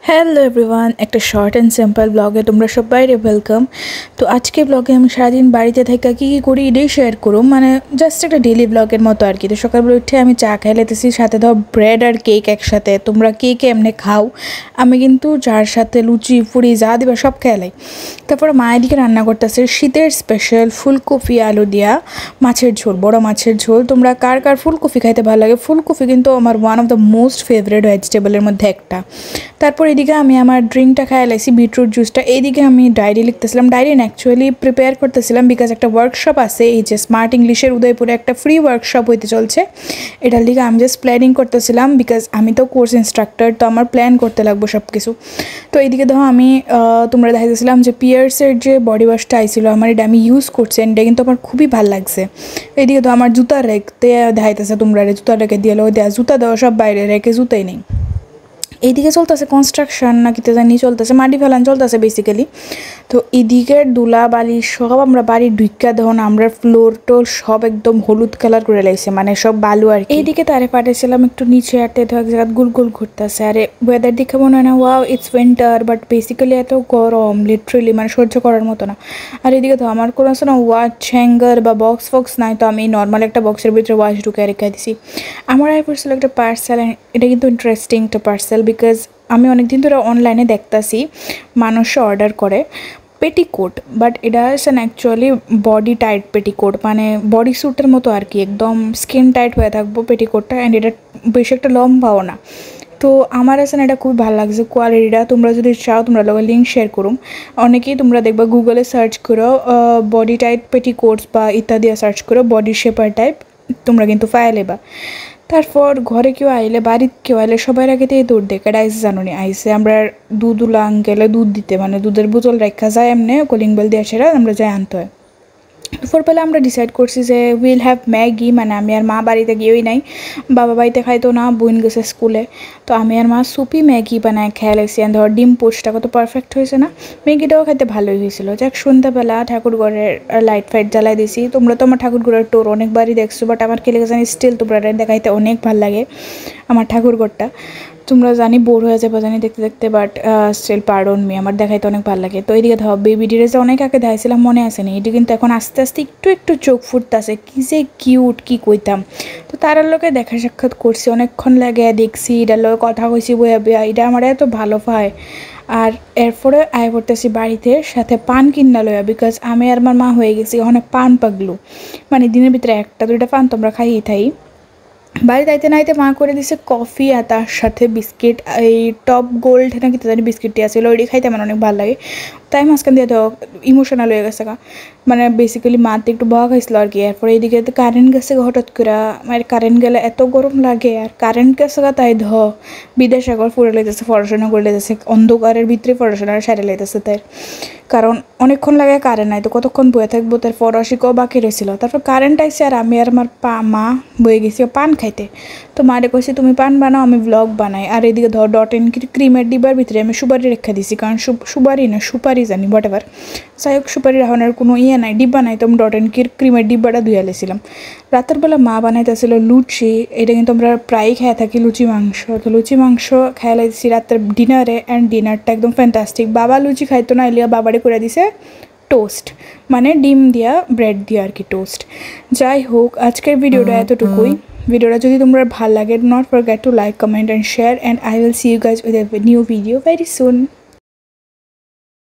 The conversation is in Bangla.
হ্যালো এভরিওয়ান, একটা শর্ট অ্যান্ড সিম্পল ব্লগে তোমরা সবাইরে ওয়েলকাম। তো আজকে ব্লগে আমি সারাদিন বাড়িতে থেকে কী কী করি এটাই শেয়ার করুম, মানে জাস্ট একটা ডেলি ব্লগের মতো আর কি। তো সকালবেলা উঠে আমি চা খাই লেতেছি, সাথে ধর ব্রেড আর কেক একসাথে। তোমরা কে কে এমনি খাও? আমি কিন্তু যার সাথে লুচি ফুড়ি যা দিবা সব খেয়ালাই। তারপরে মা এদিকে রান্না করতেছে শীতের স্পেশাল ফুলকপি আলু দিয়া মাছের ঝোল, বড় মাছের ঝোল। তোমরা কার কার ফুলকপি খাইতে ভালো লাগে? ফুলকপি কিন্তু আমার one of the most favourite ভেজিটেবলের মধ্যে একটা। তারপর এদিকে আমি আমার ড্রিঙ্কটা খাই লাইছি, বিটরুট জুসটা। এইদিকে আমি ডায়েরি লিখতেছিলাম, ডায়েরি না অ্যাকচুয়ালি প্রিপেয়ার করতেছিলাম, বিকজ একটা ওয়ার্কশপ আছে এই যে স্মার্ট ইংলিশের উদয়পুরে একটা ফ্রি ওয়ার্কশপ হইতে চলছে। এটার দিকে আমি জাস্ট প্ল্যানিং করতেছিলাম, বিকজ আমি তো কোর্স ইনস্ট্রাক্টর, তো আমার প্ল্যান করতে লাগবো সব কিছু। তো এইদিকে ধরো আমি তোমরা দেখাইতেছিলাম যে পিয়ার্সের যে বডি ওয়াশটা আইছিল আমার, এটা আমি ইউজ করছি, এটা কিন্তু আমার খুবই ভালো লাগছে। এইদিকে তো আমার জুতা রেখতে দেখাইতেছে, তোমরা জুতা রেখে দিয়ে দেওয়া, জুতা দেওয়া সব বাইরে রেখে, জুতাই নেই। এইদিকে চলতেছে কনস্ট্রাকশন না কিতে জানি চলতেছে, মাটি ফেলান চলতেছে বেসিক্যালি। তো এদিকের দুলা বালি সব আমরা বাড়ির ঢুকা দেন, আমরা ফ্লোর টোর সব একদম হলুদ কালার করে লাগছে, মানে সব বালু আর এইদিকে তারে পাঠিয়েছিলাম একটু নিচে আটতে, তো এক জায়গায় গুল গুল ঘুরতেছে। আরে ওয়েদার দেখে মনে হয় না wow it's winter, but basically এত গরম লিটারেলি, মানে সহ্য করার মতো না। আর এদিকে তো আমার কোনো আছে না ওয়াচ হ্যাঙ্গার বা বক্স ফক্স নাই, তো আমি নর্মাল একটা বক্সের ভিতরে ওয়াচ ঢুকে রেখে দিছি। আমার আয় পড়ছিল একটা পার্সেল, এটা কিন্তু ইন্টারেস্টিং একটা পার্সেল, বিকজ আমি অনেকদিন ধরে অনলাইনে দেখতাছি মানুষ অর্ডার করে পেটিকোট, বাট এটা হচ্ছে না অ্যাকচুয়ালি বডি টাইট পেটিকোট, মানে বডি স্যুটের মতো আর কি, একদম স্কিন টাইট হয়ে থাকবো পেটিকোটটা, অ্যান্ড এটা বেশি একটা লম্বাও না। তো আমার আছে না এটা খুব ভালো লাগছে কোয়ালিটিটা। তোমরা যদি চাও তোমরা লোকের লিঙ্ক শেয়ার করুম। অনেকেই তোমরা দেখবা গুগলে সার্চ করো বডি টাইট পেটিকোটস বা ইত্যাদি সার্চ করো বডি শেপার টাইপ, তোমরা কিন্তু পাইলেবা। তারপর ঘরে কেউ আইলে, বাড়িতে কেউ আইলে সবার আগে দিয়ে দৌড় দেখে আইসে, জানো নি আইসে আমরা দুধ উলাং গেলে দুধ দিতে, মানে দুধের বোতল রাখা যায় এমনি কলিং বেল দিয়ে সেরা আমরা যাই আনতে হয়। দুপুরবেলা আমরা ডিসাইড করছি যে উইল হ্যাভ ম্যাগি, মানে আমি আর মা বাড়িতে গিয়েই নাই, বাবা বাড়িতে খাইতো না, বোন গেছে স্কুলে, তো আমি আর মা সুপি ম্যাগি বানায় খেয়ে লাগছি। ধর ডিম পোস্টটা কত পারফেক্ট হয়েছে না, ম্যাগিটাও খাইতে ভালোই হয়েছিল। যাক সন্ধ্যাবেলা ঠাকুর ঘরের লাইট ফাইট জ্বালাই দিছি। তোমরা তো আমার ঠাকুর ঘরের টোর অনেকবারই দেখছো, বাট আমার কি লেগে জানি স্টিল তোমরা দেখাইতে অনেক ভালো লাগে আমার ঠাকুর ঘরটা। তোমরা জানি বোর হয়ে যাবে জানি দেখতে দেখতে, বাট স্টিল পার্ডন মি, আমার দেখাইতে অনেক ভালো লাগে। তো এইদিকে ধর বেবি ডিরেজে অনেক আগে দেখাইছিলাম, মনে আসেনি, এটি কিন্তু এখন আস্তে আস্তে একটু একটু চোখ ফুটতেছে, কী যে কিউট কি কইতাম। তো তার লোকে দেখা সাক্ষাৎ করছি, অনেকক্ষণ লাগে দেখছি, এটার লোকে কথা কইছি বইয়া বইয়া, এটা আমার এত ভালো পায়। আর এরপরে আয় পড়তেছি বাড়িতে, সাথে পান কিনা লইয়া, বিকজ আমি আর আমার মা হয়ে গেছি ওখানে পান পাগলু, মানে দিনের ভিতরে একটা দুইটা পান তোমরা খাইয়ে থাই। বাড়িতে আইতে না আইতে মা করে দিছে কফি আর তার সাথে বিস্কিট, এই টপ গোল্ড নাকি জানি বিস্কিটটি আছে, ওইটি খাইতে আমার অনেক ভালো লাগে। তাই মাঝখান দিয়ে তো ইমোশনাল হয়ে গেছে, মানে বেসিক্যালি মাতে একটু বহা খাইছিল আর কি। এরপরে এইদিকে তো কারেন্ট গেছে হঠাৎ করে, মানে কারেন্ট গেলে এত গরম লাগে, আর কারেন্ট গেছে তাই বিদেশে একবার ফুরে লেগেছে, পড়াশোনা করে লেগেছে, অন্ধকারের ভিতরে পড়াশোনা সারে লেগেছে তাই, কারণ অনেকক্ষণ লাগে কারেন্ট নাই, তো কতক্ষণ বয়ে থাকবো, তার পড়াশিকাও বাকি রয়েছিল। তারপর কারেন্ট আইসে আর আমি আর আমার মা বয়ে গেছি পান খাইতে। তো মারে কইছি তুমি পান বানাও আমি ব্লগ বানাই, আর এদিকে ধর ডটেন ক্রিমের ডিবার ভিতরে আমি সুপারি রেখা দিছি, কারণ সুপারি না সুপারি জানি হোয়াট এভার, যাই হোক সুপারি রাখানোর কোনো নাই, ডিব্বা নাই, তো আমি ডটেন ক্রিমের ডিব্বাটা ধুয়ে লেছিলাম। রাতের বেলা মা বানাইতেছিল লুচি, এটা কিন্তু আমরা প্রায়ই খেয়ে থাকি লুচি মাংস, তো লুচি মাংস খেয়ে লাগছি রাতের ডিনারে, অ্যান্ড ডিনারটা একদম ফ্যান্টাস্টিক। বাবা লুচি খাইতো না, এলিয়া বাবারে করে দিছে টোস্ট, মানে ডিম দিয়া ব্রেড দিয়া আর কি টোস্ট। যাই হোক আজকের ভিডিওটা এতটুকুই। ভিডিওটা যদি তোমরা ভালো লাগে, not forget to like, comment and share, and I will see you guys with a new video very soon.